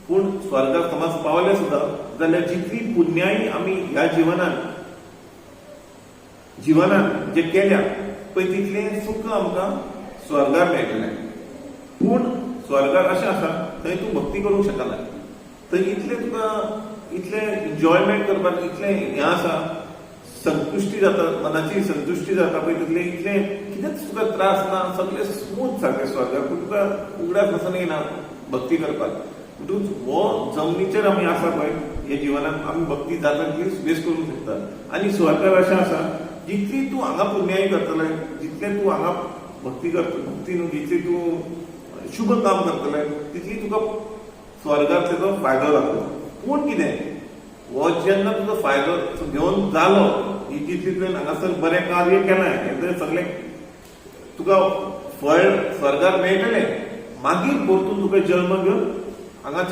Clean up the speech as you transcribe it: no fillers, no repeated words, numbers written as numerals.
पूण स्वर्गाक समज पावले सुद्धा जाल्यार जितली पुण्याई आमी ह्या जिवनान जे केल्या पळय तितलें सुख आमकां स्वर्गार मेळटलें. पूण स्वर्गार अशें आसा थंय तूं भक्ती करूंक शकना. थंय इतलें तुका इतलें एन्जॉयमेंट करपाक इतलें हें आसा, संतुश्टी जाता, मनाची संतुश्टी जाता पळय तितलें इतलें कितेंच तुका त्रास ना, सगळें स्मूथ सारकें स्वर्गाक. पूण तुका उगड्याक वचून येना भक्ती करपाक. म्हणटूच हो जमनीचेर आमी आसा पळय हे जिवनांत आमी भक्ती जाता तितली वेस्ट करूंक शकता. आनी स्वर्गार अशें आसा जितली तूं हांगा पुण्याई करतलें, जितलें तूं हांगा भक्ती न्हू जितली तूं शुभ काम करतलें तितली तुका स्वर्गार तेजो फायदो जातलो. पूण कितें हो जेन्ना तुजो फायदो घेवन जालो, ही जितली तुवें हांगासर बरें कार्य केलें हें सगळें तुका फळ स्वर्गार मेळटलें, मागीर परतून तुका जल्म घेवन हांगा